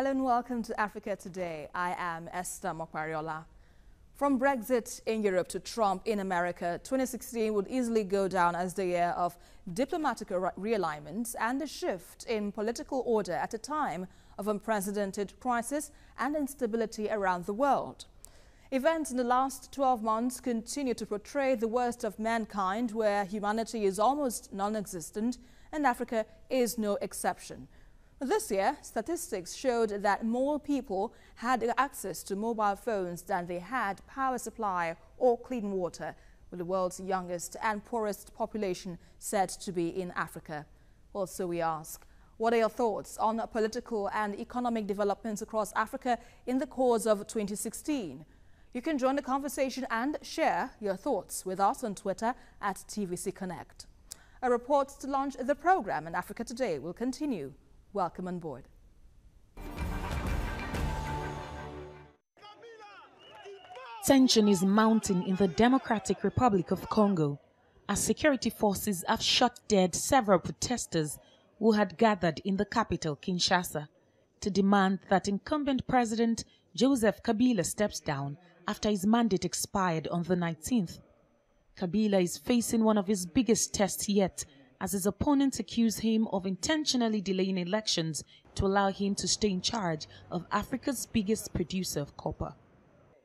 Hello and welcome to Africa Today. I am Esther Mokwariola. From Brexit in Europe to Trump in America, 2016 would easily go down as the year of diplomatic realignments and a shift in political order at a time of unprecedented crisis and instability around the world. Events in the last 12 months continue to portray the worst of mankind, where humanity is almost non-existent, and Africa is no exception. This year, statistics showed that more people had access to mobile phones than they had power supply or clean water, with the world's youngest and poorest population said to be in Africa. Also, we ask, what are your thoughts on political and economic developments across Africa in the course of 2016? You can join the conversation and share your thoughts with us on Twitter at TVC Connect. A report to launch the program in Africa Today will continue. Welcome on board. Tension is mounting in the Democratic Republic of Congo as security forces have shot dead several protesters who had gathered in the capital, Kinshasa, to demand that incumbent President Joseph Kabila steps down after his mandate expired on the 19th. Kabila is facing one of his biggest tests yet, as his opponents accuse him of intentionally delaying elections to allow him to stay in charge of Africa's biggest producer of copper.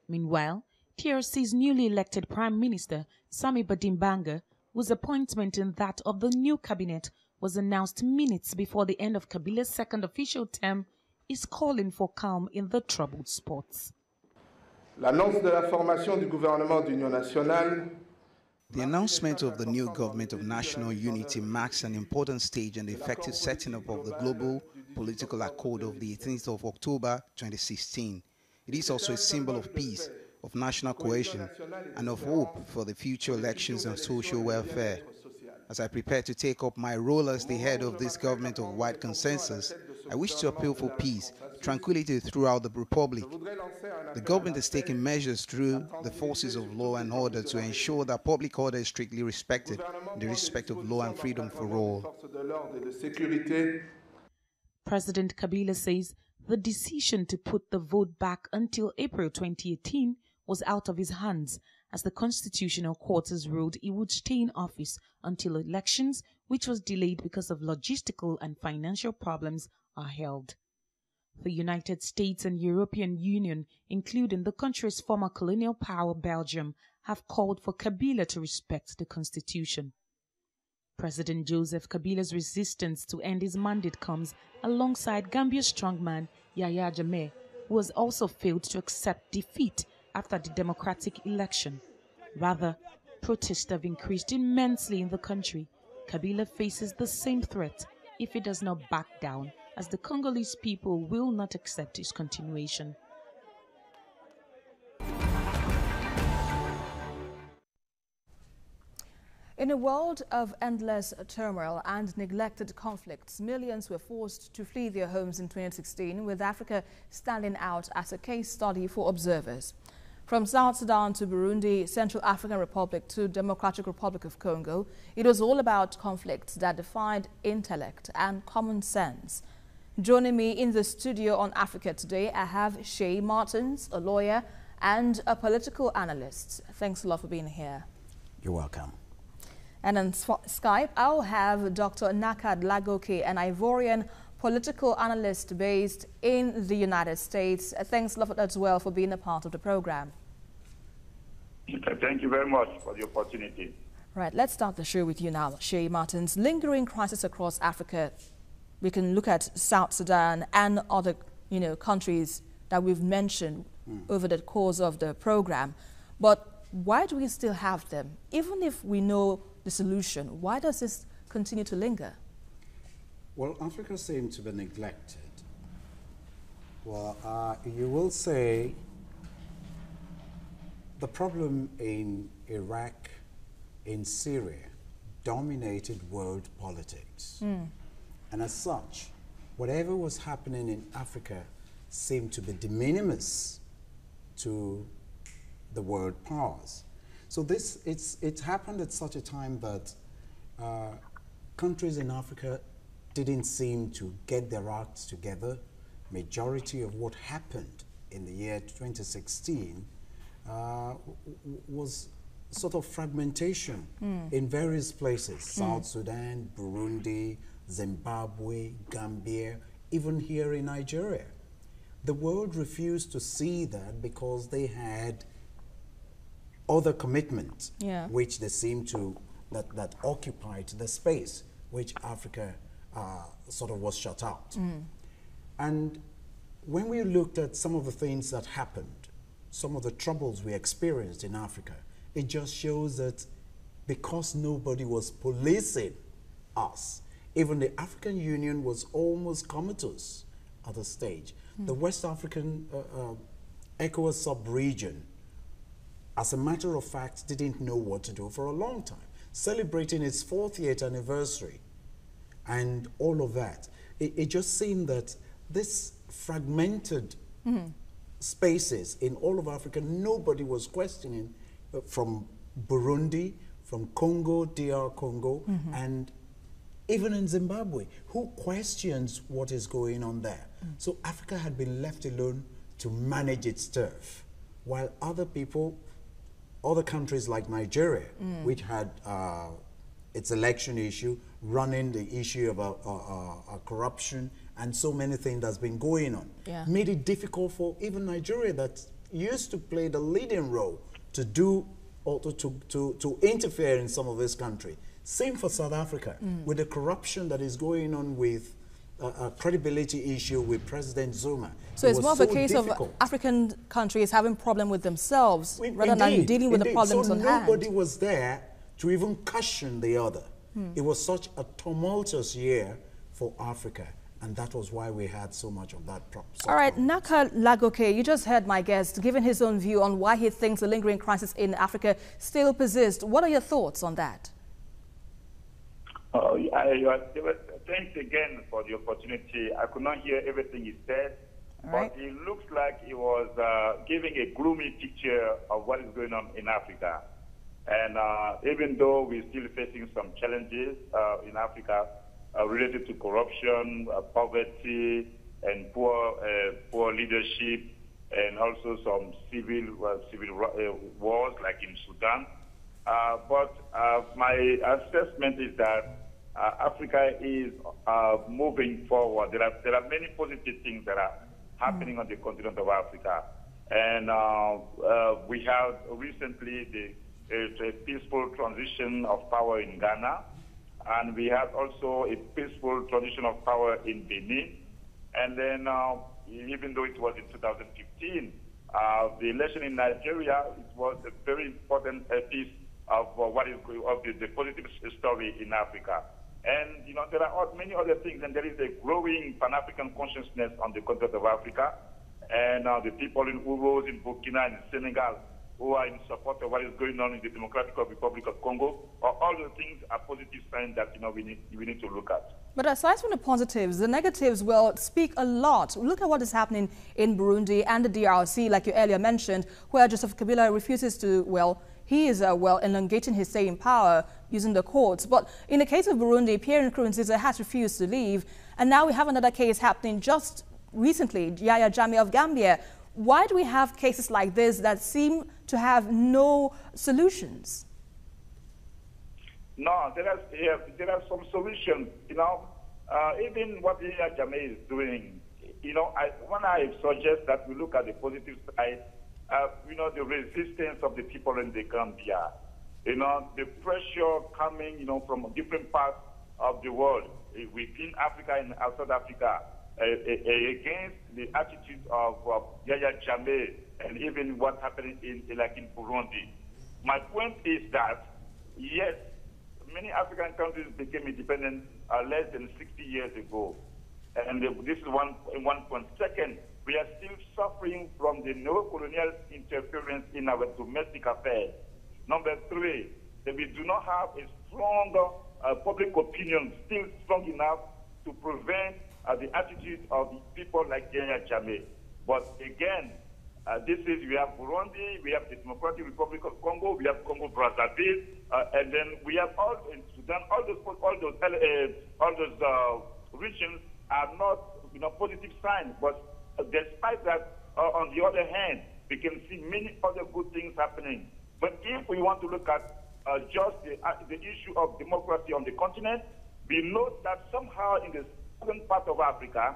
Meanwhile, TRC's newly elected Prime Minister, Sami Badimbanga, whose appointment in that of the new cabinet was announced minutes before the end of Kabila's second official term, is calling for calm in the troubled spots. L'annonce de la formation du gouvernement d'union nationale. The announcement of the new government of national unity marks an important stage in the effective setting up of the global political accord of the 18th of October 2016. It is also a symbol of peace, of national cohesion, and of hope for the future elections and social welfare. As I prepare to take up my role as the head of this government of wide consensus, I wish to appeal for peace, tranquility throughout the Republic. The government is taking measures through the forces of law and order to ensure that public order is strictly respected, the respect of law and freedom for all. President Kabila says the decision to put the vote back until April 2018 was out of his hands, as the Constitutional Court has ruled he would stay in office until elections, which was delayed because of logistical and financial problems, are held. The United States and European Union, including the country's former colonial power Belgium, have called for Kabila to respect the Constitution. President Joseph Kabila's resistance to end his mandate comes alongside Gambia's strongman Yahya Jammeh, who has also failed to accept defeat after the democratic election. Rather, protests have increased immensely in the country. Kabila faces the same threat if he does not back down, as the Congolese people will not accept his continuation. In a world of endless turmoil and neglected conflicts, millions were forced to flee their homes in 2016, with Africa standing out as a case study for observers. From South Sudan to Burundi, Central African Republic to Democratic Republic of Congo, it was all about conflicts that defied intellect and common sense. Joining me in the studio on Africa Today, I have SEYI Martins, a lawyer and a political analyst. Thanks a lot for being here. You're welcome. And on Skype, I'll have Dr. GNAKA LAGOKE, an Ivorian political analyst based in the United States. Thanks a lot as well for being a part of the program. Thank you very much for the opportunity. Right, let's start the show with you now, SEYI Martins. Lingering crisis across Africa. We can look at South Sudan and other, countries that we've mentioned over the course of the program. But why do we still have them? Even if we know the solution, why does this continue to linger? Well, Africa seems to be neglected. Well, you will say the problem in Iraq, in Syria, dominated world politics. And as such, whatever was happening in Africa seemed to be de minimis to the world powers. So it happened at such a time that countries in Africa didn't seem to get their acts together. majority of what happened in the year 2016 was sort of fragmentation in various places. South Sudan, Burundi, Zimbabwe, Gambia, even here in Nigeria. The world refused to see that because they had other commitments, which they seemed to, that occupied the space, which Africa sort of was shut out. And when we looked at some of the things that happened, some of the troubles we experienced in Africa, it just shows that because nobody was policing us, even the African Union was almost comatose at the stage. The West African ECOWAS sub-region, as a matter of fact, didn't know what to do for a long time, celebrating its 40th anniversary and all of that. It just seemed that this fragmented spaces in all of Africa, nobody was questioning, from Burundi, from Congo, DR Congo, and even in Zimbabwe. Who questions what is going on there? So Africa had been left alone to manage its turf, while other people, other countries like Nigeria, which had its election issue, running the issue of corruption and so many things that's been going on, made it difficult for even Nigeria, that used to play the leading role, to do or to interfere in some of this country. Same for South Africa, with the corruption that is going on with a credibility issue with President Zuma. So it's more of a case of African countries having problem with themselves rather than dealing with the problems on hand. Nobody was there to even caution the other. It was such a tumultuous year for Africa, and that was why we had so much of that problem. All right, GNAKA LAGOKE, you just heard my guest giving his own view on why he thinks the lingering crisis in Africa still persists. What are your thoughts on that? Thanks again for the opportunity. I could not hear everything he said, but it looks like he was giving a gloomy picture of what is going on in Africa. And even though we're still facing some challenges in Africa related to corruption, poverty, and poor leadership, and also some civil wars like in Sudan. But my assessment is that Africa is moving forward. There are many positive things that are happening on the continent of Africa. And we have recently a peaceful transition of power in Ghana. And we have also a peaceful transition of power in Benin. And then even though it was in 2015, the election in Nigeria, it was a very important piece of what is the positive story in Africa. And you know, there are many other things, and there is a growing Pan-African consciousness on the continent of Africa. And the people in Uros, in Burkina, and Senegal, who are in support of what is going on in the Democratic Republic of Congo, all those things are positive signs that we need to look at. But aside from the positives, the negatives will speak a lot. Look at what is happening in Burundi and the DRC, like you earlier mentioned, where Joseph Kabila refuses to, he is elongating his stay in power using the courts. But in the case of Burundi, Pierre Nkurunziza has refused to leave. And now we have another case happening just recently, Yahya Jammeh of Gambia. Why do we have cases like this that seem to have no solutions? No, there are some solutions. Even what Yahya Jammeh is doing, when I suggest that we look at the positive side, the resistance of the people in the Gambia, the pressure coming, from different parts of the world, within Africa and outside Africa, against the attitude of Yahya Jammeh and even what's happening in Burundi. My point is that, yes, many African countries became independent less than 60 years ago. And this is one point. Second, we are still suffering from the neo-colonial interference in our domestic affairs. Number three, that we do not have a stronger public opinion, still strong enough to prevent the attitude of people like Yahya Jammeh. But again, we have Burundi, we have the Democratic Republic of Congo, we have Congo Brazzaville, and then we have all in Sudan. All those regions are not positive signs, but despite that, on the other hand, we can see many other good things happening. But if we want to look at just the issue of democracy on the continent, we know that somehow in the southern part of Africa,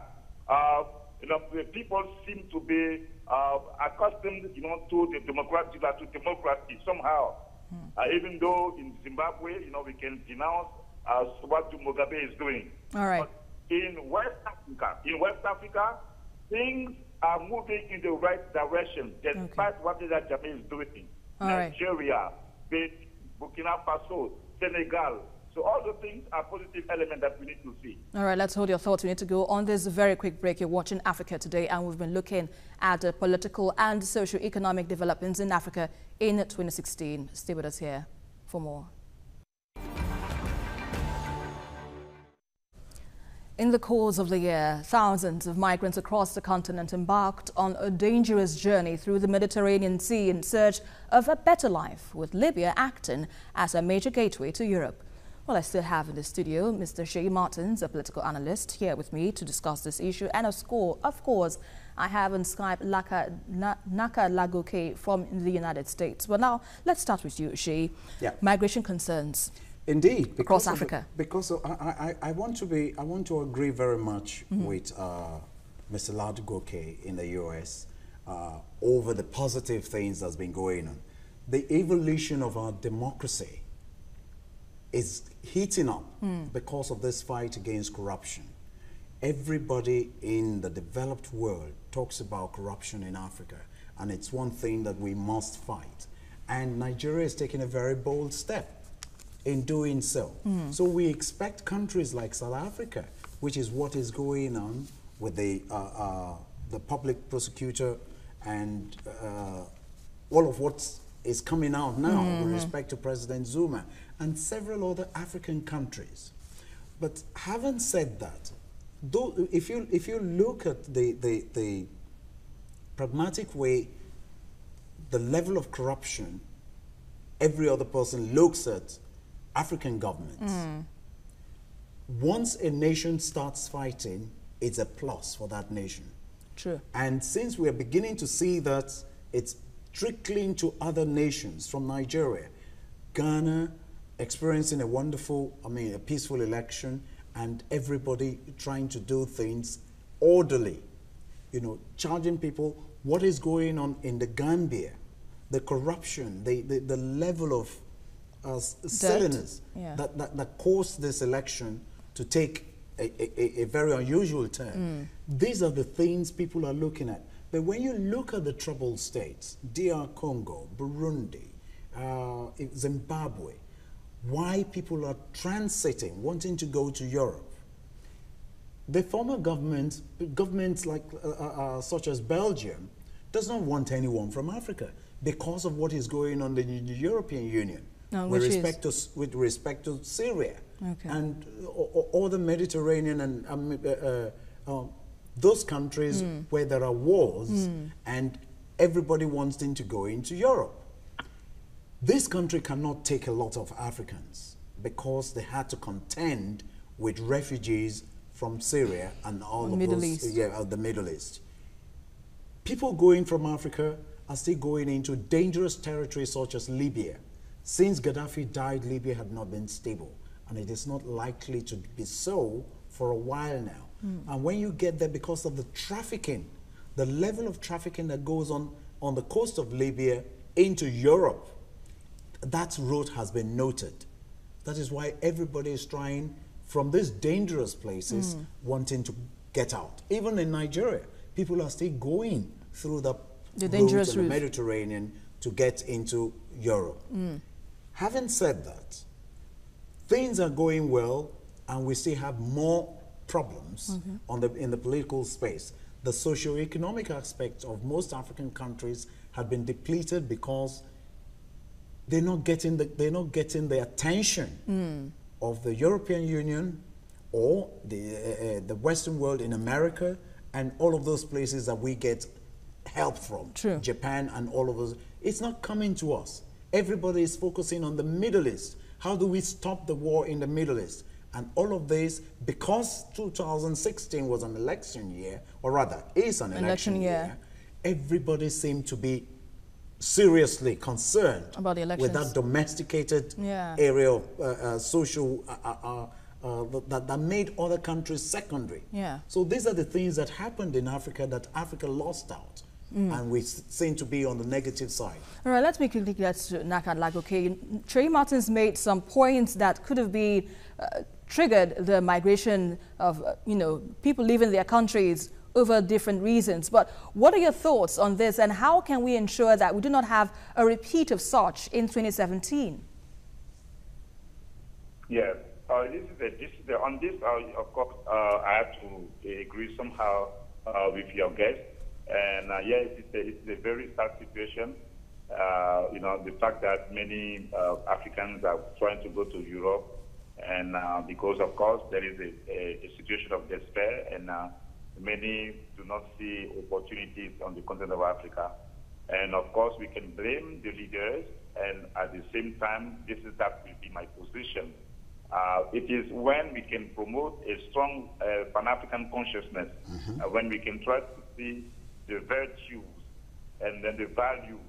the people seem to be accustomed, to the democracy somehow. Even though in Zimbabwe, we can denounce what Mugabe is doing. All right. But in West Africa, things are moving in the right direction, despite what the Japan is doing. All Nigeria, Burkina Faso, Senegal. So all the things are positive elements that we need to see. All right, let's hold your thoughts. We need to go on this very quick break. You're watching Africa Today, and we've been looking at the political and socio-economic developments in Africa in 2016. Stay with us here for more. In the course of the year, thousands of migrants across the continent embarked on a dangerous journey through the Mediterranean Sea in search of a better life, with Libya acting as a major gateway to Europe. Well, I still have in the studio Mr. SEYI Martins, a political analyst, here with me to discuss this issue. And of course, I have on Skype GNAKA LAGOKE from the United States. Well, now, let's start with you, SEYI. Yeah. Migration concerns. Indeed, across Africa. I want to agree very much with Mr. LAGOKE in the US over the positive things that's been going on. The evolution of our democracy is heating up because of this fight against corruption. Everybody in the developed world talks about corruption in Africa, and it's one thing that we must fight. And Nigeria is taking a very bold step in doing so. So we expect countries like South Africa, which is what is going on with the public prosecutor and all of what is coming out now with respect to President Zuma and several other African countries. But having said that, though, if you look at the pragmatic way, the level of corruption, every other person looks at African governments. Once a nation starts fighting, it's a plus for that nation. True. And since we are beginning to see that it's trickling to other nations from Nigeria, Ghana experiencing a wonderful, a peaceful election, and everybody trying to do things orderly, charging people what is going on in the Gambia, the corruption, the level of silliness that caused this election to take a very unusual turn. These are the things people are looking at. But when you look at the troubled states, DR Congo, Burundi, Zimbabwe, why people are transiting, wanting to go to Europe, the former governments like such as Belgium, does not want anyone from Africa because of what is going on in the European Union. With respect to Syria and all the Mediterranean and those countries where there are wars and everybody wants them to go into Europe. This country cannot take a lot of Africans because they had to contend with refugees from Syria and all of the Middle East. People going from Africa are still going into dangerous territory such as Libya. Since Gaddafi died, Libya had not been stable, and it is not likely to be so for a while now. And when you get there, because of the trafficking, the level of trafficking that goes on the coast of Libya into Europe, that route has been noted. That is why everybody is trying from these dangerous places, wanting to get out. Even in Nigeria, people are still going through the dangerous route in the Mediterranean to get into Europe. Having said that, things are going well, and we still have more problems in the political space. The socio-economic aspects of most African countries have been depleted because they're not getting the attention of the European Union or the Western world in America and all of those places that we get help from. True. Japan and all of those. It's not coming to us. Everybody is focusing on the Middle East. How do we stop the war in the Middle East? And all of this, because 2016 was an election year, or rather is an election year, everybody seemed to be seriously concerned about the elections, with that domesticated area of social that made other countries secondary. So these are the things that happened in Africa that Africa lost out. And we seem to be on the negative side. All right, let's quickly get to GNAKA LAGOKE. Trey Martins made some points that could have been triggered the migration of people leaving their countries over different reasons. But what are your thoughts on this, and how can we ensure that we do not have a repeat of such in 2017? Yes, on this, of course, I have to agree somehow with your guest. And yes, it's a very sad situation. The fact that many Africans are trying to go to Europe, and because, of course, there is a situation of despair, and many do not see opportunities on the continent of Africa. And, of course, we can blame the leaders, and at the same time, that will be my position. It is when we can promote a strong Pan-African consciousness, when we can try to see the virtues and then the values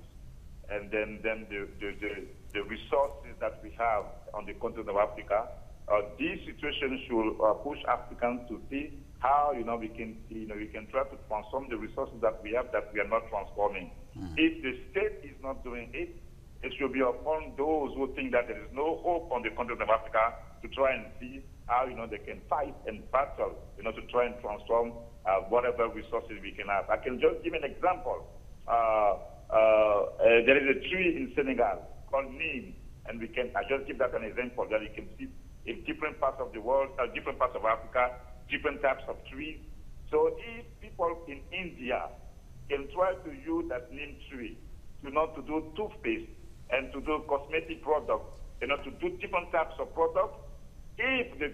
and then the resources that we have on the continent of Africa. These situations should push Africans to see how we can try to transform the resources that we have that we are not transforming. If the state is not doing it, it should be upon those who think that there is no hope on the continent of Africa to try and see how they can fight and battle to try and transform whatever resources we can have. I can just give an example. There is a tree in Senegal called neem, and I just give that an example that you can see in different parts of the world, different parts of Africa, different types of trees. So if people in India can try to use that neem tree to do toothpaste and to do cosmetic products, to do different types of products, if the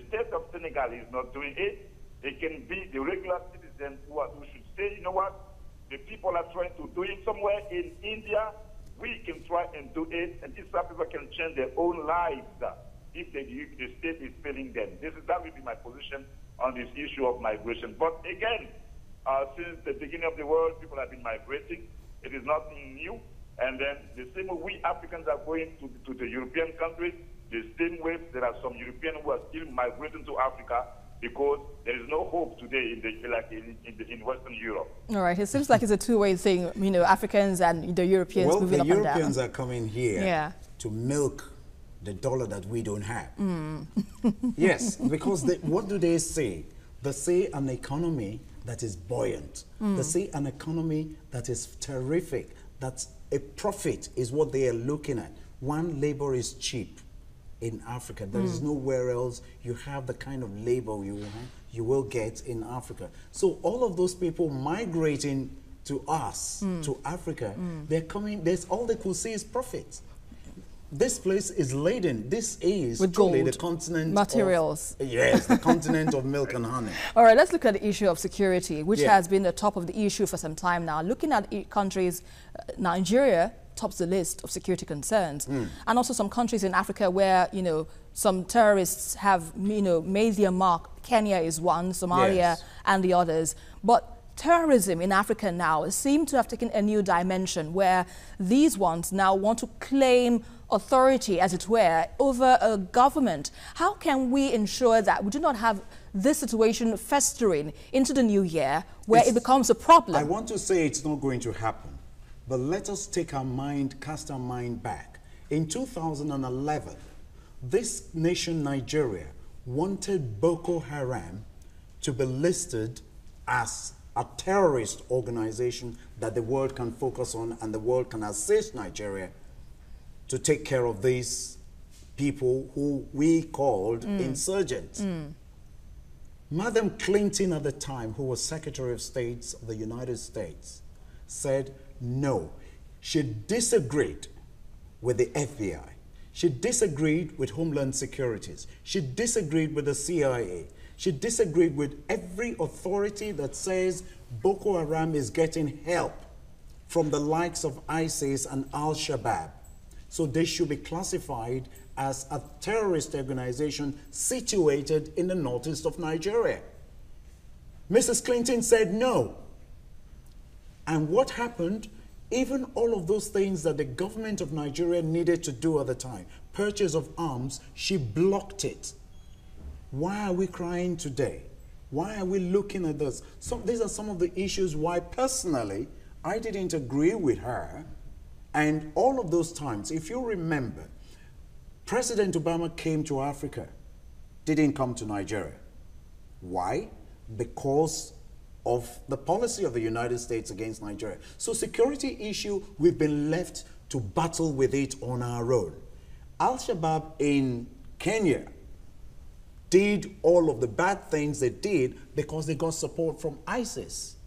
state of Senegal is not doing it, it can be the regular citizens who should say, you know what, the people are trying to do it somewhere in India, we can try and do it, and these people can change their own lives if the state is failing them. That will be my position on this issue of migration. But again, since the beginning of the world, people have been migrating. It is nothing new. And then the same way we Africans are going to the European countries, the same way there are some Europeans who are still migrating to Africa because there is no hope today in Western Europe. All right, it seems like it's a two-way thing, Africans and the Europeans moving up and down. Well, the Europeans are coming here to milk the dollar that we don't have. Yes, because what do they say? They say an economy that is buoyant. They say an economy that is terrific, that's a profit is what they are looking at. One, labor is cheap in Africa. There is nowhere else you have the kind of labor you will get in Africa. So all of those people migrating to us, to Africa, they're coming, all they could see is profit. This place is laden. This is with truly gold, the continent materials. Yes, the continent of milk and honey. All right, let's look at the issue of security, which has been the top of the issue for some time now. Looking at countries, Nigeria tops the list of security concerns, and also some countries in Africa where some terrorists have made their mark. Kenya is one, Somalia, and the others. But terrorism in Africa now seems to have taken a new dimension where these ones now want to claim authority, as it were, over a government. How can we ensure that we do not have this situation festering into the new year where it becomes a problem? I want to say it's not going to happen, but let us cast our mind back. In 2011, this nation, Nigeria, wanted Boko Haram to be listed as a terrorist organization that the world can focus on and the world can assist Nigeria to take care of these people who we called insurgents. Madam Clinton at the time, who was Secretary of State of the United States, said no. She disagreed with the FBI. She disagreed with Homeland Security. She disagreed with the CIA. She disagreed with every authority that says Boko Haram is getting help from the likes of ISIS and Al-Shabaab. So they should be classified as a terrorist organization situated in the northeast of Nigeria. Mrs. Clinton said no. And what happened? Even all of those things that the government of Nigeria needed to do at the time, purchase of arms, she blocked it. Why are we crying today? Why are we looking at this? These are some of the issues why personally I didn't agree with her. And all of those times, if you remember, President Obama came to Africa, didn't come to Nigeria. Why? Because of the policy of the United States against Nigeria. So security issue, we've been left to battle with it on our own. Al-Shabaab in Kenya did all of the bad things they did because they got support from ISIS.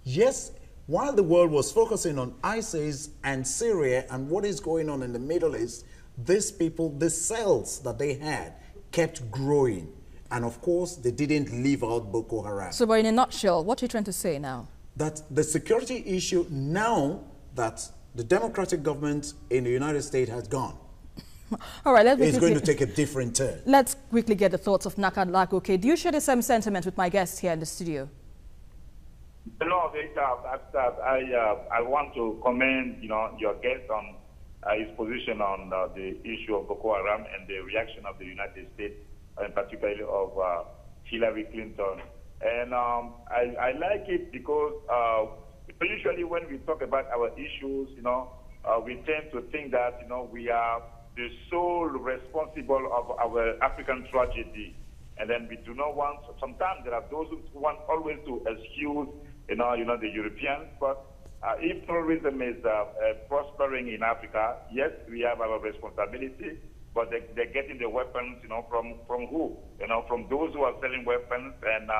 Yes, while the world was focusing on ISIS and Syria and what is going on in the Middle East, these people, the cells that they had kept growing. And of course, they didn't leave out Boko Haram. So, but in a nutshell, what are you trying to say now? That the security issue, now that the democratic government in the United States has gone, all right, it's going to take a different turn. Let's quickly get the thoughts of GNAKA LAGOKE. Do you share the same sentiment with my guest here in the studio? No, I want to commend, your guest on his position on the issue of Boko Haram and the reaction of the United States, and particularly of Hillary Clinton. And I like it because usually when we talk about our issues, we tend to think that, we are the sole responsible of our African tragedy. And then we do not want, sometimes there are those who want always to excuse, the Europeans. But if terrorism is prospering in Africa, yes, we have our responsibility. But they're getting the weapons, from who? From those who are selling weapons. And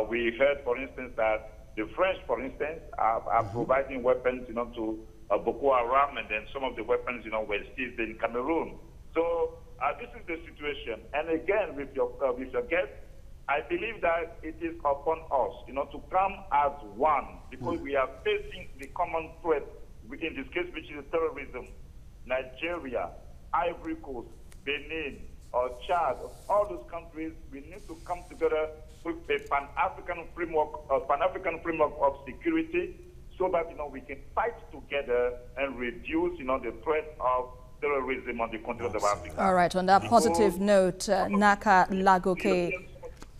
we heard, for instance, that the French, for instance, are providing weapons, to Boko Haram, and then some of the weapons, were seized in Cameroon. So this is the situation. And again, with your guest, I believe that it is upon us, to come as one, because we are facing the common threat, in this case, which is terrorism. Nigeria, Ivory Coast, Benin, or Chad, all those countries, we need to come together with a Pan-African framework of security, so that we can fight together and reduce the threat of terrorism on the continent of Africa. All right, on that positive note, GNAKA LAGOKE,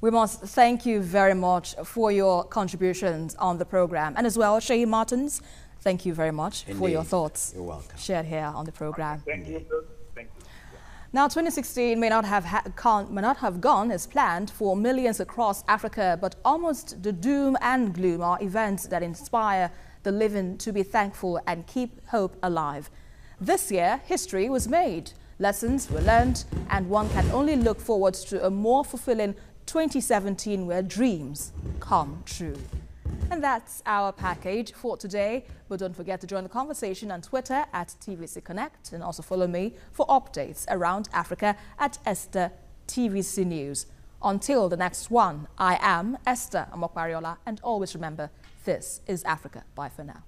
we must thank you very much for your contributions on the program, and as well, SEYI Martins, thank you very much for your thoughts. You're welcome. Shared here on the program. Thank you. Thank you. Now, 2016 may not have gone as planned for millions across Africa, but almost the doom and gloom are events that inspire the living to be thankful and keep hope alive. This year, history was made, lessons were learned, and one can only look forward to a more fulfilling 2017 where dreams come true. And that's our package for today. But don't forget to join the conversation on Twitter at TVC Connect, and also follow me for updates around Africa at Esther TVC News. Until the next one, I am Esther Amokwariola, and always remember, this is Africa. Bye for now.